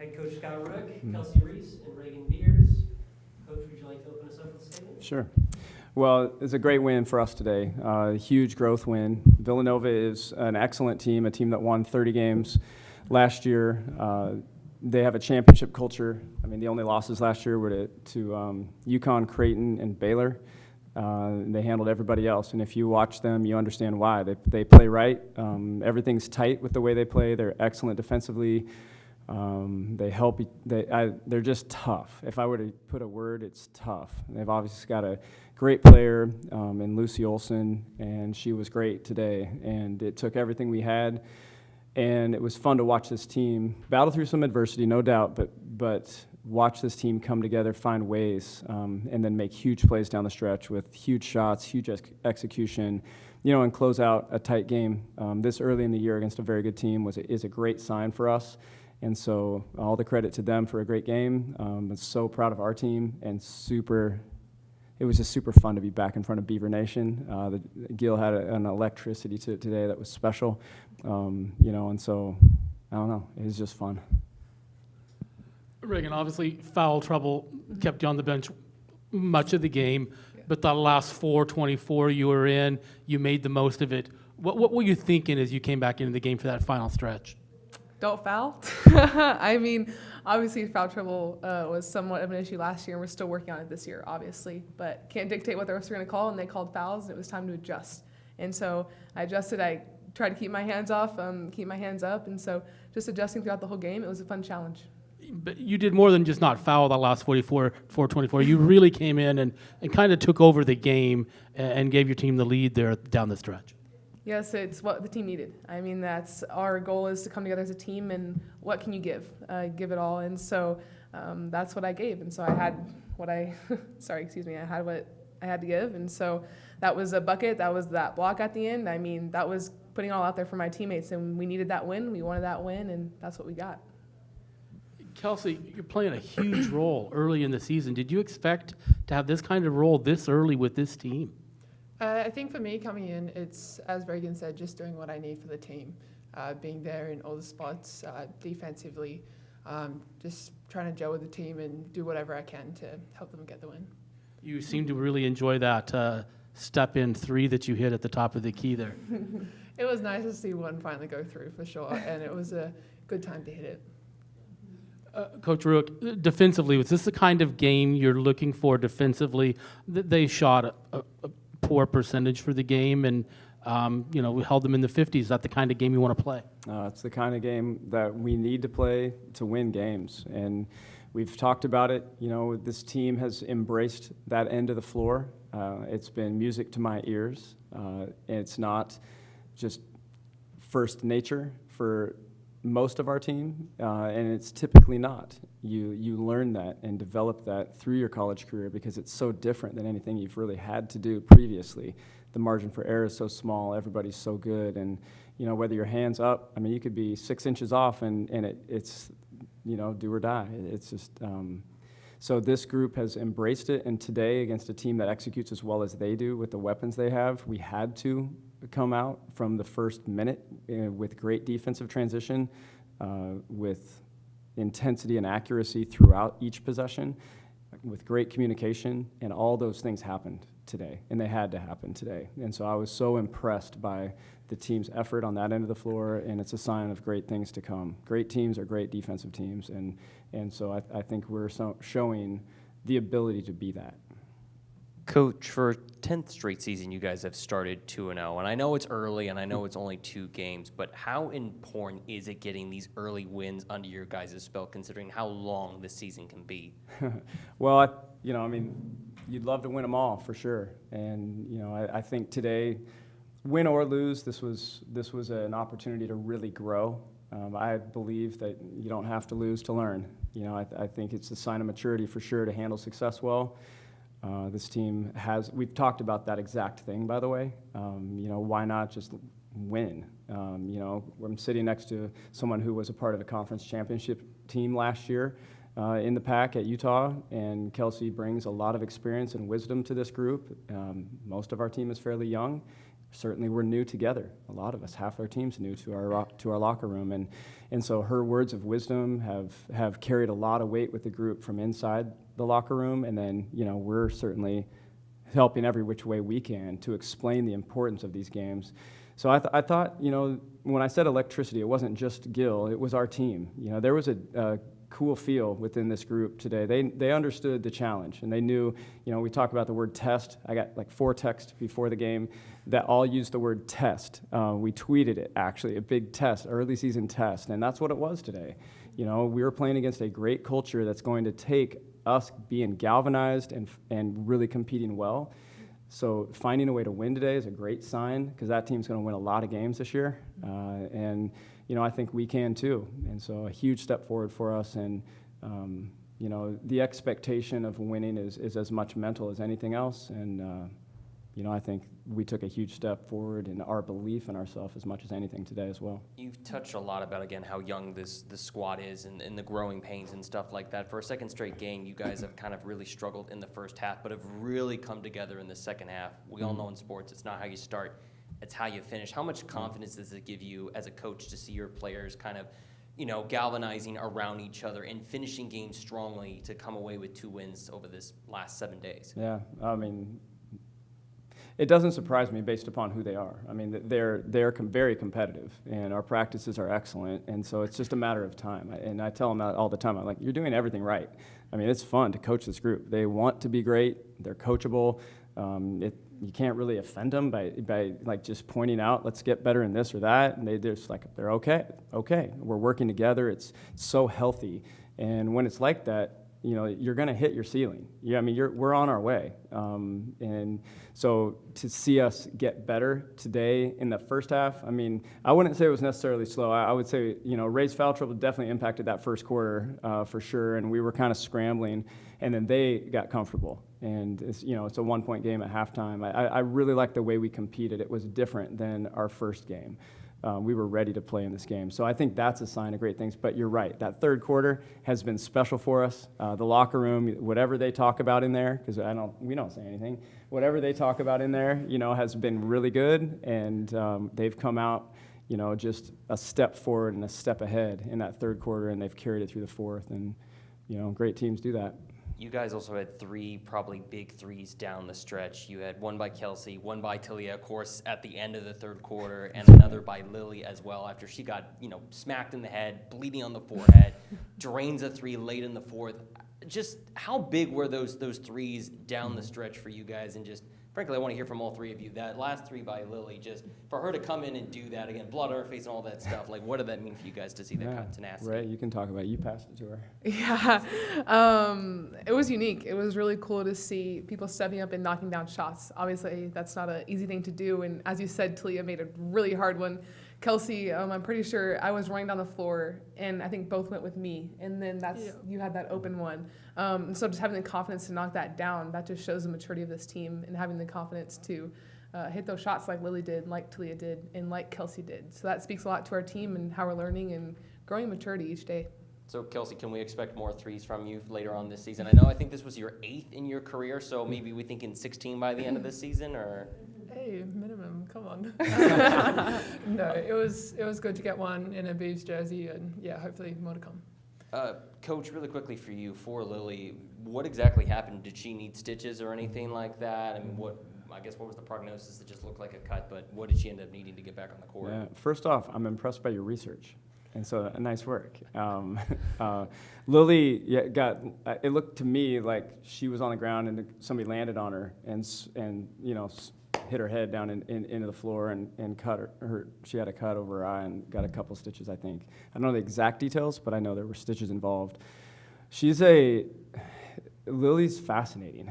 Head Coach Scott Rueck, Kelsey Rees, and Reagan Beers. Coach, would you like to open us up with a statement? Sure. Well, it's a great win for us today. Huge growth win. Villanova is an excellent team, a team that won 30 games last year. They have a championship culture. I mean, the only losses last year were to UConn, Creighton, and Baylor. They handled everybody else, and if you watch them, you understand why. They play right. Everything's tight with the way they play. They're excellent defensively. They help. They're just tough. If I were to put a word, it's tough. They've obviously got a great player in Lucy Olson, and she was great today. And it took everything we had, and it was fun to watch this team battle through some adversity, no doubt, but watch this team come together, find ways, and then make huge plays down the stretch with huge shots, huge execution, and close out a tight game this early in the year against a very good team is a great sign for us. And so all the credit to them for a great game. I'm so proud of our team, and it was just super fun to be back in front of Beaver Nation. Gil had an electricity to it today that was special, and so, I don't know, it was just fun. Reagan, obviously foul trouble kept you on the bench much of the game, but that last 4:24 you were in, you made the most of it. What were you thinking as you came back into the game for that final stretch? Don't foul. I mean, obviously foul trouble was somewhat of an issue last year, and we're still working on it this year, obviously. But can't dictate what the refs are going to call, and they called fouls, and it was time to adjust. And so I adjusted. I tried to keep my hands off, keep my hands up, and so just adjusting throughout the whole game, it was a fun challenge. But you did more than just not foul that last 4:24. You really came in and kind of took over the game and gave your team the lead there down the stretch. Yes, it's what the team needed. I mean, that's our goal, is to come together as a team, and what can you give? Give it all. And so that's what I gave. And so I had what I had what I had to give. And so that was a bucket. That was that block at the end. I mean, that was putting it all out there for my teammates, and we needed that win. We wanted that win, and that's what we got. Kelsey, you're playing a huge role early in the season. Did you expect to have this kind of role this early with this team? I think for me coming in, it's, as Reagan said, just doing what I need for the team, being there in all the spots, defensively, just trying to gel with the team and do whatever I can to help them get the win. You seem to really enjoy that step-in three that you hit at the top of the key there. It was nice to see one finally go through for sure, and it was a good time to hit it. Coach Rueck, defensively, was this the kind of game you're looking for defensively? They shot a poor percentage for the game, and we held them in the 50s. Is that the kind of game you want to play? It's the kind of game that we need to play to win games, and we've talked about it. This team has embraced that end of the floor. It's been music to my ears. It's not just first nature for most of our team, and it's typically not. You learn that and develop that through your college career because it's so different than anything you've really had to do previously. The margin for error is so small, everybody's so good, and whether your hand's up, I mean, you could be 6 inches off and it's do or die. It's just so this group has embraced it, and today against a team that executes as well as they do with the weapons they have, we had to come out from the first minute with great defensive transition, with intensity and accuracy throughout each possession, with great communication, and all those things happened today, and they had to happen today. And so I was so impressed by the team's effort on that end of the floor, and it's a sign of great things to come. Great teams are great defensive teams, and so I think we're showing the ability to be that. Coach, for 10th straight season, you guys have started 2-0, and I know it's early, and I know it's only 2 games, but how important is it getting these early wins under your guys' belt, considering how long this season can be? Well, you'd love to win them all for sure, and I think today, win or lose, this was an opportunity to really grow. I believe that you don't have to lose to learn. I think it's a sign of maturity for sure to handle success well. This team we've talked about that exact thing, by the way. Why not just win? I'm sitting next to someone who was a part of a conference championship team last year in the pack at Utah, and Kelsey brings a lot of experience and wisdom to this group. Most of our team is fairly young. certainly we're new together. A lot of us, half our team's new to our locker room, and so her words of wisdom have carried a lot of weight with the group from inside the locker room, and then we're certainly helping every which way we can to explain the importance of these games. So I thought, when I said electricity, it wasn't just Gil, it was our team. There was a cool feel within this group today. They understood the challenge, and they knew, we talk about the word test. I got like 4 texts before the game that all used the word test. We tweeted it, actually, a big test, early season test, and that's what it was today. We were playing against a great culture that's going to take us being galvanized and really competing well. So finding a way to win today is a great sign, because that team's going to win a lot of games this year, and I think we can too. And so a huge step forward for us, and the expectation of winning is as much mental as anything else, and I think we took a huge step forward in our belief in ourselves as much as anything today as well. You've touched a lot about, again, how young this squad is and the growing pains and stuff like that. For a second straight game, you guys have kind of really struggled in the first half, but have really come together in the second half. We all know in sports, it's not how you start, it's how you finish. How much confidence does it give you as a coach to see your players kind of, galvanizing around each other and finishing games strongly to come away with 2 wins over this last 7 days? Yeah, it doesn't surprise me based upon who they are. They're very competitive, and our practices are excellent, and so it's just a matter of time. And I tell them that all the time. I'm like, you're doing everything right. It's fun to coach this group. They want to be great. They're coachable. You can't really offend them by like just pointing out, let's get better in this or that, and they're just like, they're okay. We're working together. It's so healthy, and when it's like that, you're going to hit your ceiling. We're on our way. And so to see us get better today in the first half, I wouldn't say it was necessarily slow. I would say, Ray's foul trouble definitely impacted that first quarter for sure, and we were kind of scrambling, and then they got comfortable. And it's a 1-point game at halftime. I really liked the way we competed. It was different than our first game. We were ready to play in this game. So I think that's a sign of great things. But you're right. That third quarter has been special for us. The locker room, whatever they talk about in there, because we don't say anything, whatever they talk about in there, has been really good. And they've come out, just a step forward and a step ahead in that third quarter, and they've carried it through the fourth. And, great teams do that. You guys also had 3 probably big threes down the stretch. You had one by Kelsey, one by Talia, of course, at the end of the third quarter, and another by Lily as well after she got, smacked in the head, bleeding on the forehead, drains a 3 late in the fourth. Just how big were those threes down the stretch for you guys? And just, frankly, I want to hear from all 3 of you. That last 3 by Lily, just for her to come in and do that, again, blood on her face and all that stuff, like what did that mean for you guys to see that kind of tenacity? Right, you can talk about it. You passed it to her. Yeah, it was unique. It was really cool to see people stepping up and knocking down shots. Obviously, that's not an easy thing to do, and as you said, Talia made a really hard one. Kelsey, I'm pretty sure I was running down the floor, and I think both went with me, and then you had that open one. So just having the confidence to knock that down, that just shows the maturity of this team, and having the confidence to hit those shots like Lily did, like Talia did, and like Kelsey did. So that speaks a lot to our team and how we're learning and growing maturity each day. So, Kelsey, can we expect more 3s from you later on this season? I think this was your 8th in your career, so maybe we thinking 16 by the end of this season, or? Hey, minimum, come on. No, it was good to get one in a Beavs jersey, and hopefully more to come. Coach, really quickly for you, for Lily, what exactly happened? Did she need stitches or anything like that? What was the prognosis? It just looked like a cut, but what did she end up needing to get back on the court? Yeah, first off, I'm impressed by your research. And so, nice work. Lily it looked to me like she was on the ground and somebody landed on her and hit her head down into the floor and cut her. She had a cut over her eye and got a couple stitches, I think. I don't know the exact details, but I know there were stitches involved. Lily's fascinating.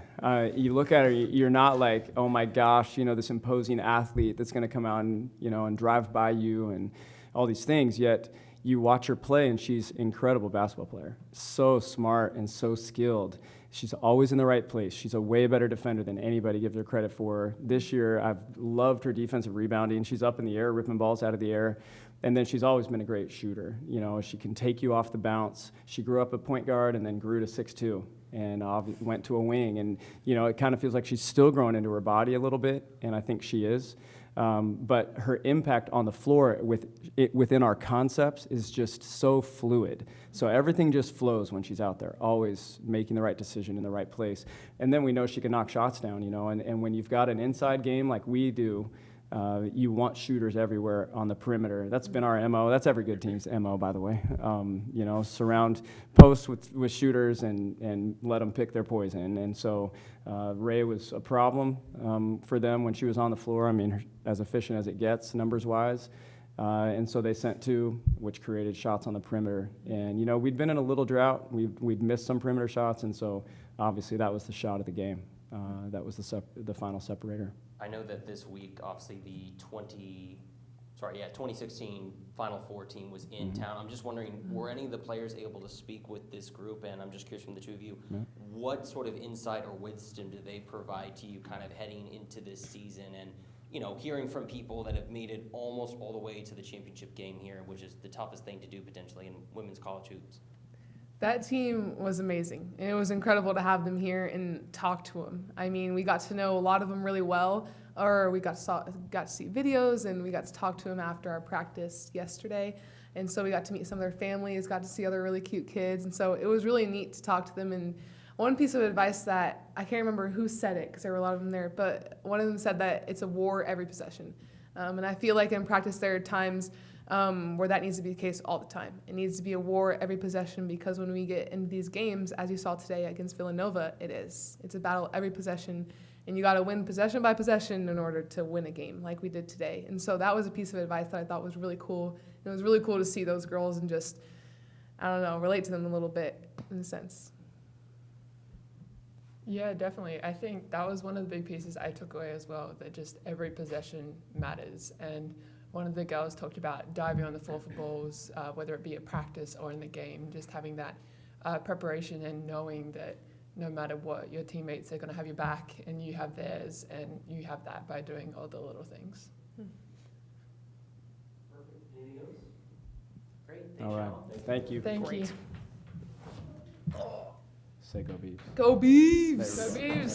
You look at her, you're not like, oh my gosh, this imposing athlete that's going to come out and drive by you and all these things, yet you watch her play, and she's an incredible basketball player. So smart and so skilled. She's always in the right place. She's a way better defender than anybody gives her credit for. This year, I've loved her defensive rebounding. She's up in the air, ripping balls out of the air. And then she's always been a great shooter. She can take you off the bounce. She grew up a point guard and then grew to 6'2", and went to a wing. And, it kind of feels like she's still growing into her body a little bit, and I think she is. But her impact on the floor within our concepts is just so fluid. So everything just flows when she's out there, always making the right decision in the right place. And then we know she can knock shots down, and when you've got an inside game like we do, you want shooters everywhere on the perimeter. That's been our MO. That's every good team's MO, by the way. Surround posts with shooters and let them pick their poison. And so Ray was a problem for them when she was on the floor. I mean, as efficient as it gets, numbers-wise. And so they sent 2, which created shots on the perimeter. And, we'd been in a little drought. We'd missed some perimeter shots, and so obviously that was the shot of the game. That was the final separator. I know that this week, obviously, the 2016 Final Four team was in town. I'm just wondering, were any of the players able to speak with this group? And I'm just curious from the two of you, what sort of insight or wisdom do they provide to you kind of heading into this season? And, hearing from people that have made it almost all the way to the championship game here, which is the toughest thing to do potentially in women's college hoops. That team was amazing, and it was incredible to have them here and talk to them. I mean, we got to know a lot of them really well, or we got to see videos, and we got to talk to them after our practice yesterday. And so we got to meet some of their families, got to see other really cute kids, and so it was really neat to talk to them. And one piece of advice that I can't remember who said it, because there were a lot of them there, but one of them said that it's a war every possession. And I feel like in practice there are times where that needs to be the case all the time. It needs to be a war every possession, because when we get into these games, as you saw today against Villanova, it's a battle every possession, and you got to win possession by possession in order to win a game like we did today. And so that was a piece of advice that I thought was really cool. It was really cool to see those girls and just, I don't know, relate to them a little bit in a sense. Yeah, definitely. I think that was one of the big pieces I took away as well, that just every possession matters. And one of the girls talked about diving on the floor for balls, whether it be at practice or in the game, just having that preparation and knowing that no matter what, your teammates are going to have your back and you have theirs, and you have that by doing all the little things. Perfect. Anything else? Great. All right. Thank you. Thank you. Say go Beavs. Go Beavs! There we Go Beavs!